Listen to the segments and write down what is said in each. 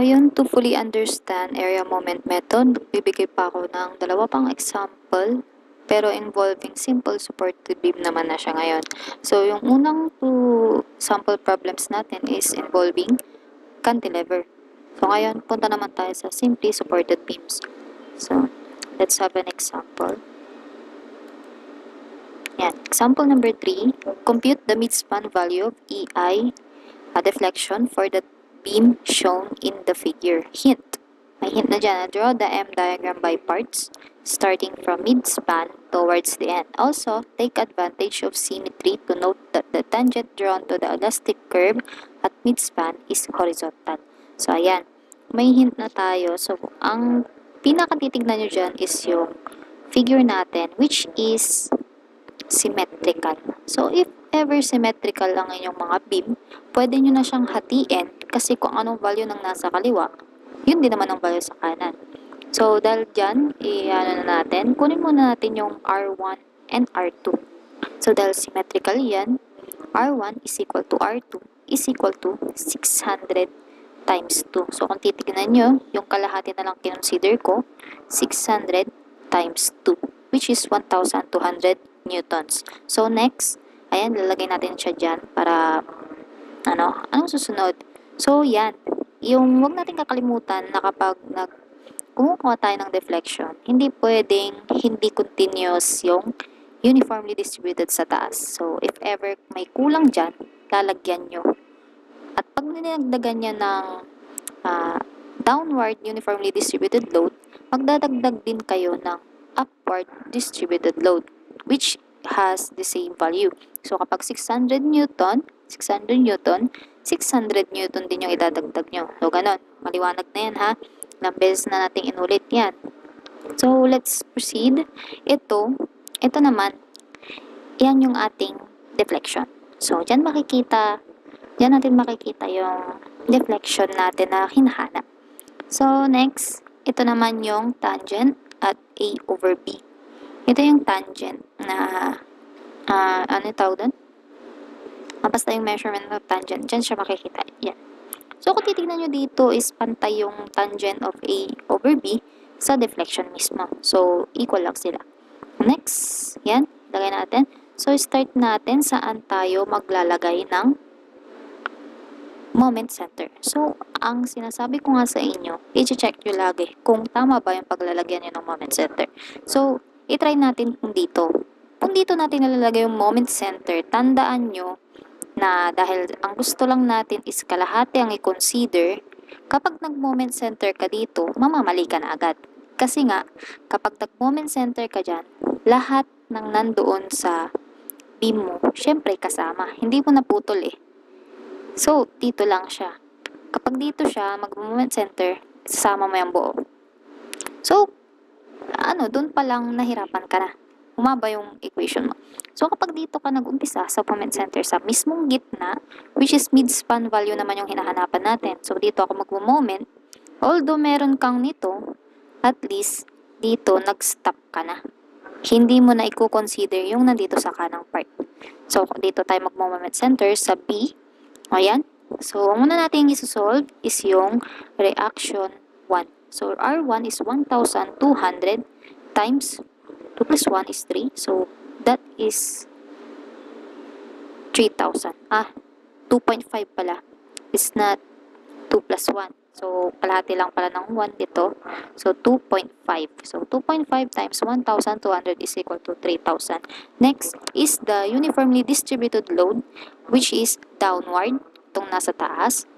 yun, to fully understand area moment method, bibigay pa ako ng dalawa pang example, pero involving simple supported beam naman na siya ngayon. So, yung unang two sample problems natin is involving cantilever. So, ngayon, punta naman tayo sa simply supported beams. So, let's have an example. Yan. Example number 3, compute the midspan value of EI, a deflection for the beam shown in the figure. Hint. May hint na dyan. Draw the M diagram by parts, starting from midspan towards the end. Also, take advantage of symmetry to note that the tangent drawn to the elastic curve at midspan is horizontal. So, ayan. May hint na tayo. So, ang pinakatitignan nyo dyan is yung figure natin, which is symmetrical. So, if ever symmetrical lang inyong mga beam, pwede nyo na siyang hatiin kasi kung anong value ng nasa kaliwa, yun din naman ang value sa kanan. So, dahil dyan, i-ano na natin, kunin muna natin yung R1 and R2. So, dahil symmetrical yan, R1 is equal to R2 is equal to 600 times 2. So, kung titignan nyo, yung kalahati na lang kinonsider ko, 600 times 2, which is 1,200 newtons. So, next, ayan, lalagay natin siya dyan para, anong susunod? So, yan. Yung huwag natin kakalimutan na kapag kumukuha tayo ng deflection, hindi pwedeng hindi continuous yung uniformly distributed sa taas. So, if ever may kulang dyan, lalagyan nyo. At pag ninagdagan niya ng downward uniformly distributed load, magdadagdag din kayo ng upward distributed load, which has the same value. So, kapag 600 Newton, 600 Newton din yung idadagdag nyo. So, ganon. Maliwanag na yan, ha? Ilang beses na natin inulit yan. So, let's proceed. Ito naman, yan yung ating deflection. So, dyan natin makikita yung deflection natin na hinahanap. So, next, ito naman yung tangent at A over B. Ito yung tangent na, ano tawag doon? Basta yung measurement of tangent. Diyan siya makikita. Yan. So, kung titignan nyo dito is pantay yung tangent of A over B sa deflection mismo. So, equal lang sila. Next, yan. Lagay natin. So, start natin saan tayo maglalagay ng moment center. So, ang sinasabi ko nga sa inyo, i-check nyo lagi kung tama ba yung paglalagyan nyo ng moment center. So, i-try natin kung dito. Kung dito natin nalalagay yung moment center, tandaan nyo na dahil ang gusto lang natin is kalahati ang i-consider, kapag nag-moment center ka dito, mamamali ka na agad. Kasi nga, kapag nag-moment center ka dyan, lahat ng nandoon sa beam mo, syempre kasama. Hindi mo naputol eh. So, dito lang siya. Kapag dito siya, mag-moment center, sasama mo yung buo. So, dun pa lang nahirapan ka na. Humaba yung equation mo. So, kapag dito ka nag-umpisa sa moment center sa mismong gitna, which is midspan value naman yung hinahanapan natin. So, dito ako mag-moment. Although meron kang nito, at least, dito, nag-stop ka na. Hindi mo na i-consider yung nandito sa kanang part. So, dito tayo mag-moment center sa B. Ayan. So, ang muna natin isi-solve is yung reaction 1. So, R1 is 1,200 times 2 plus 1 is 3. So, that is 3,000. 2.5 pala. It's not 2 plus 1. So, kalahati lang pala ng 1 dito. So, 2.5. So, 2.5 times 1,200 is equal to 3,000. Next is the uniformly distributed load, which is downward. Itong nasa taas.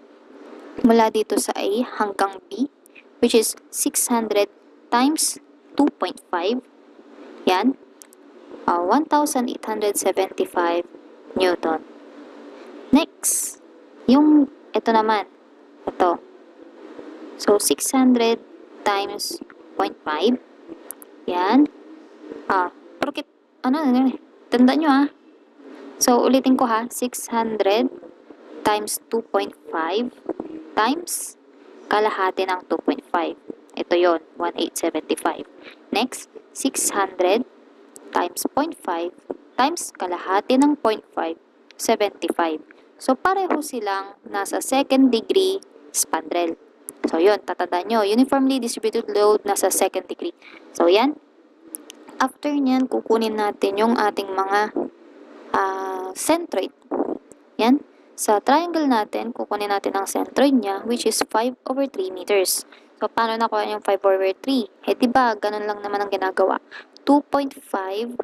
Mula dito sa A hanggang B, which is 600 times 2.5. Yan. 1,875 Newton. Next, ito naman. Ito. So, 600 times 0.5. Yan. Porkit, tanda nyo So, ulitin ko 600 times 2.5 times kalahati ng 2.5. Ito yon 1,875. Next, 600 times 0.5 times kalahati ng 0.5, 75. So, pareho silang nasa second degree spandrel. So, yun, tatandaan nyo. Uniformly distributed load nasa second degree. So, yan. After nyan, kukunin natin yung ating mga centroid. Yan. Sa triangle natin, kukunin natin ang centroid niya, which is 5/3 meters. So, paano nakuha yung 5/3? Eh, diba, ganun lang naman ang ginagawa. 2.5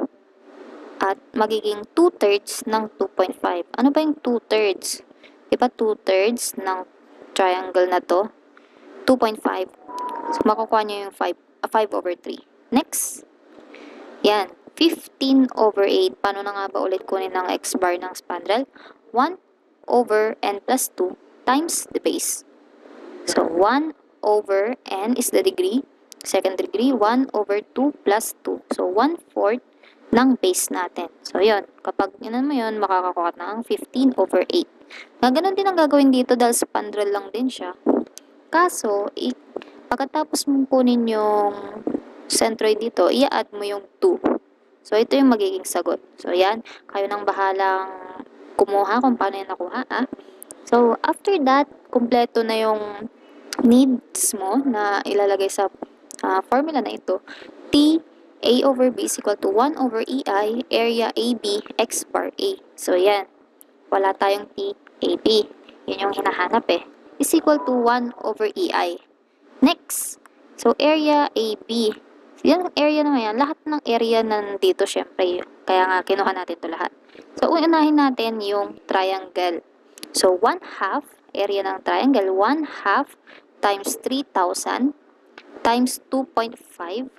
at magiging 2/3 ng 2.5. Ano ba yung 2/3? Diba 2/3 ng triangle na to? 2.5. So, makukuha nyo yung 5/3. Next. Yan. 15/8. Paano na nga ba ulit kunin ng x bar ng spandrel? 1 over n plus 2 times the base. So, 1 over n is the degree. Second degree, 1 over 2 plus 2. So, 1/4 ng base natin. So, yun. Kapag yun mo yun, makakakuha ng 15/8. Ganun din ang gagawin dito dahil spandrel lang din siya. Kaso, pagkatapos mong kunin yung centroid dito, i-add mo yung 2. So, ito yung magiging sagot. So, yan. Kayo nang bahalang kumuha kung paano yung nakuha. So, after that, kumpleto na yung needs mo na ilalagay sa formula na ito. T A over B is equal to 1 over EI, area AB, X bar A. So, yan. Wala tayong T, AB. Yun yung hinahanap is equal to 1 over EI. Next. So, area AB. Yan ang area naman yan. Lahat ng area nandito, syempre. Kaya nga, kinuha natin to lahat. So, unahin natin yung triangle. So, 1/2, area ng triangle, 1/2 times 3,000 times 2.5.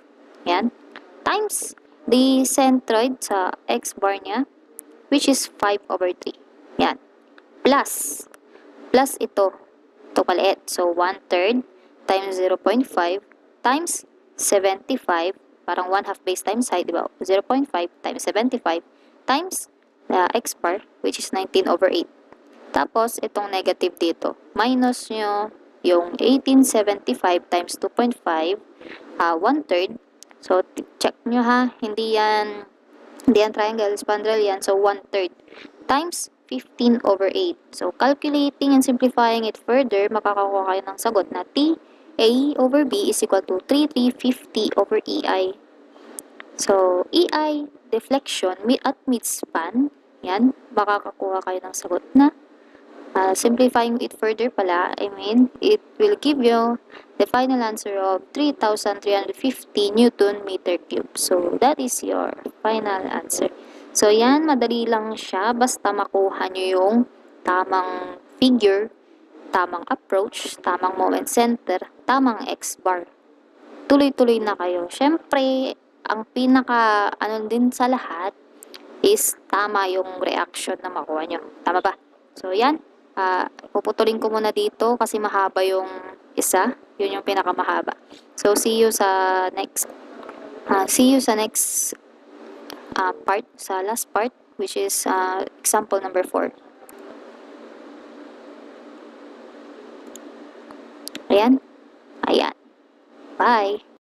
Yan. Times the centroid sa x bar niya, which is 5/3. Yan. Plus ito. Ito maliit. So, 1/3 times 0.5 times 75, parang 1/2 base times height, diba? 0.5 times 75 times x bar, which is 19/8. Tapos, itong negative dito. Minus nyo yung 1875 times 2.5, 1/3. So, check nyo ha. Hindi yan triangle, spandrel yan. So, 1/3 times 15/8. So, calculating and simplifying it further, makakakuha kayo ng sagot na T A over B is equal to 3350/EI. So, EI deflection at midspan, yan, makakakuha kayo ng sagot na simplifying it further pala, it will give you the final answer of 3,350 Newton meter cube. So, that is your final answer. So, yan, madali lang siya. Basta makuha nyo yung tamang figure, tamang approach, tamang moment center, tamang x-bar. Tuloy-tuloy na kayo. Siyempre, ang pinaka, din sa lahat, is tama yung reaction na makuha nyo. Tama ba? So, yan. Puputulin ko muna dito kasi mahaba yung isa. Yun yung pinakamahaba. So, see you sa next part, sa last part, which is example number 4. Ayan. Bye.